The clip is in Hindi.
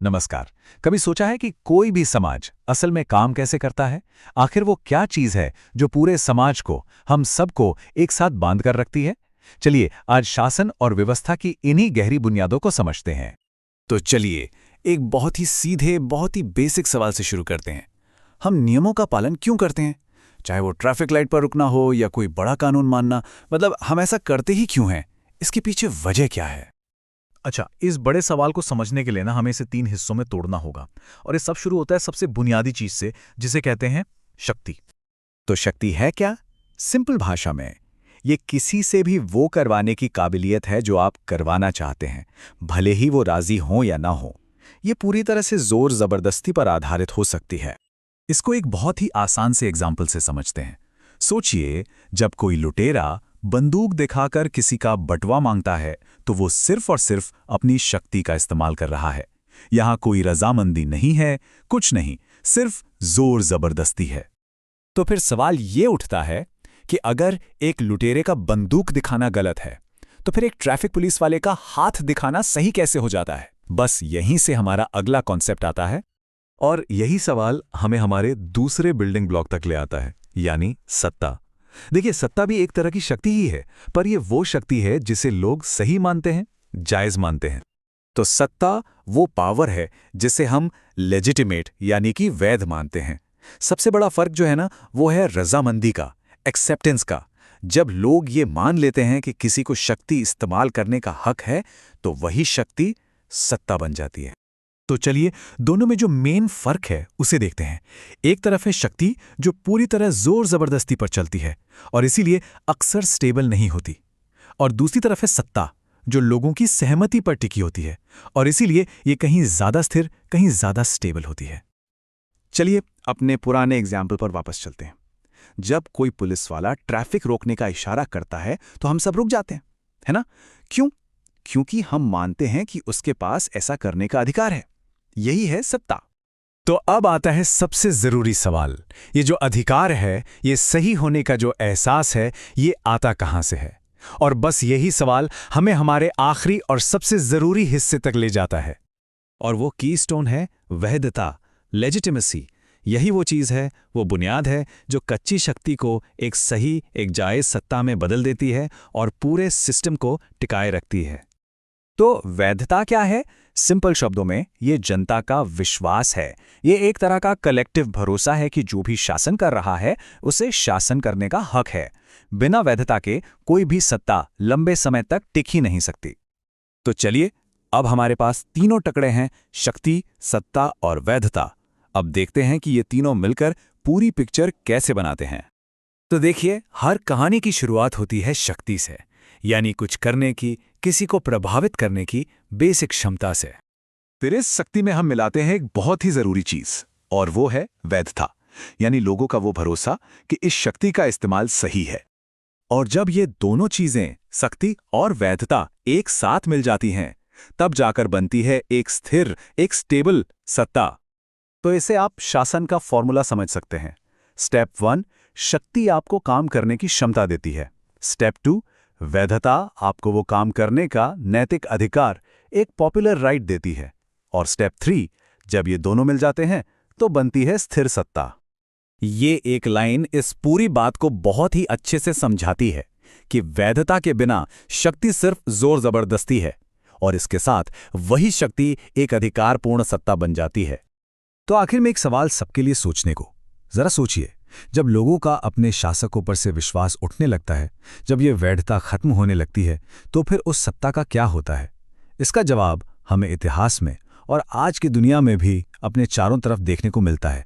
नमस्कार। कभी सोचा है कि कोई भी समाज असल में काम कैसे करता है? आखिर वो क्या चीज है जो पूरे समाज को, हम सबको एक साथ बांध कर रखती है? चलिए आज शासन और व्यवस्था की इन्हीं गहरी बुनियादों को समझते हैं। तो चलिए एक बहुत ही सीधे, बहुत ही बेसिक सवाल से शुरू करते हैं। हम नियमों का पालन क्यों करते हैं? चाहे वो ट्रैफिक लाइट पर रुकना हो या कोई बड़ा कानून मानना, मतलब हम ऐसा करते ही क्यों हैं? इसके पीछे वजह क्या है? अच्छा, इस बड़े सवाल को समझने के लिए ना हमें इसे 3 हिस्सों में तोड़ना होगा। और ये सब शुरू होता है सबसे बुनियादी चीज से, जिसे कहते हैं शक्ति। तो शक्ति है क्या? सिंपल भाषा में ये किसी से भी वो करवाने की काबिलियत है जो आप करवाना चाहते हैं, भले ही वो राजी हो या ना हो। ये पूरी तरह से जोर जबरदस्ती पर आधारित हो सकती है। इसको एक बहुत ही आसान से एग्जाम्पल से समझते हैं। सोचिए, जब कोई लुटेरा बंदूक दिखाकर किसी का बटवा मांगता है तो वो सिर्फ और सिर्फ अपनी शक्ति का इस्तेमाल कर रहा है। यहां कोई रजामंदी नहीं है, कुछ नहीं, सिर्फ जोर जबरदस्ती है। तो फिर सवाल ये उठता है कि अगर एक लुटेरे का बंदूक दिखाना गलत है, तो फिर एक ट्रैफिक पुलिस वाले का हाथ दिखाना सही कैसे हो जाता है? बस यहीं से हमारा अगला कॉन्सेप्ट आता है। और यही सवाल हमें हमारे दूसरे बिल्डिंग ब्लॉक तक ले आता है, यानी सत्ता। देखिए, सत्ता भी एक तरह की शक्ति ही है, पर यह वो शक्ति है जिसे लोग सही मानते हैं, जायज मानते हैं। तो सत्ता वो पावर है जिसे हम लेजिटिमेट यानी कि वैध मानते हैं। सबसे बड़ा फर्क जो है ना, वो है रजामंदी का, एक्सेप्टेंस का। जब लोग ये मान लेते हैं कि किसी को शक्ति इस्तेमाल करने का हक है, तो वही शक्ति सत्ता बन जाती है। तो चलिए दोनों में जो मेन फर्क है उसे देखते हैं। एक तरफ है शक्ति जो पूरी तरह जोर जबरदस्ती पर चलती है और इसीलिए अक्सर स्टेबल नहीं होती, और दूसरी तरफ है सत्ता जो लोगों की सहमति पर टिकी होती है और इसीलिए ये कहीं ज्यादा स्थिर, कहीं ज्यादा स्टेबल होती है। चलिए अपने पुराने एग्जाम्पल पर वापस चलते हैं। जब कोई पुलिस वाला ट्रैफिक रोकने का इशारा करता है तो हम सब रुक जाते हैं, है ना? क्यों? क्योंकि हम मानते हैं कि उसके पास ऐसा करने का अधिकार है। यही है सत्ता। तो अब आता है सबसे जरूरी सवाल। ये जो अधिकार है, ये सही होने का जो एहसास है, ये आता कहां से है? और बस यही सवाल हमें हमारे आखिरी और सबसे जरूरी हिस्से तक ले जाता है। और वो कीस्टोन है वैधता, लेजिटिमेसी। यही वो चीज़ है, वो बुनियाद है जो कच्ची शक्ति को एक सही, एक जायज़ सत्ता में बदल देती है और पूरे सिस्टम को टिकाए रखती है। तो वैधता क्या है? सिंपल शब्दों में ये जनता का विश्वास है। ये एक तरह का कलेक्टिव भरोसा है कि जो भी शासन कर रहा है उसे शासन करने का हक है। बिना वैधता के कोई भी सत्ता लंबे समय तक टिक ही नहीं सकती। तो चलिए, अब हमारे पास तीनों टुकड़े हैं, शक्ति, सत्ता और वैधता। अब देखते हैं कि ये तीनों मिलकर पूरी पिक्चर कैसे बनाते हैं। तो देखिए, हर कहानी की शुरुआत होती है शक्ति से, यानी कुछ करने की, किसी को प्रभावित करने की बेसिक क्षमता से। फिर इस शक्ति में हम मिलाते हैं एक बहुत ही जरूरी चीज, और वो है वैधता, यानी लोगों का वो भरोसा कि इस शक्ति का इस्तेमाल सही है। और जब ये दोनों चीजें, शक्ति और वैधता, एक साथ मिल जाती हैं, तब जाकर बनती है एक स्थिर, एक स्टेबल सत्ता। तो इसे आप शासन का फॉर्मूला समझ सकते हैं। स्टेप 1, शक्ति आपको काम करने की क्षमता देती है। स्टेप 2, वैधता आपको वो काम करने का नैतिक अधिकार, एक पॉपुलर राइट देती है। और स्टेप 3, जब ये दोनों मिल जाते हैं तो बनती है स्थिर सत्ता। ये एक लाइन इस पूरी बात को बहुत ही अच्छे से समझाती है कि वैधता के बिना शक्ति सिर्फ जोर जबरदस्ती है, और इसके साथ वही शक्ति एक अधिकारपूर्ण सत्ता बन जाती है। तो आखिर में एक सवाल सबके लिए सोचने को। जरा सोचिए, जब लोगों का अपने शासकों पर से विश्वास उठने लगता है, जब ये वैधता खत्म होने लगती है, तो फिर उस सत्ता का क्या होता है? इसका जवाब हमें इतिहास में और आज की दुनिया में भी अपने चारों तरफ देखने को मिलता है।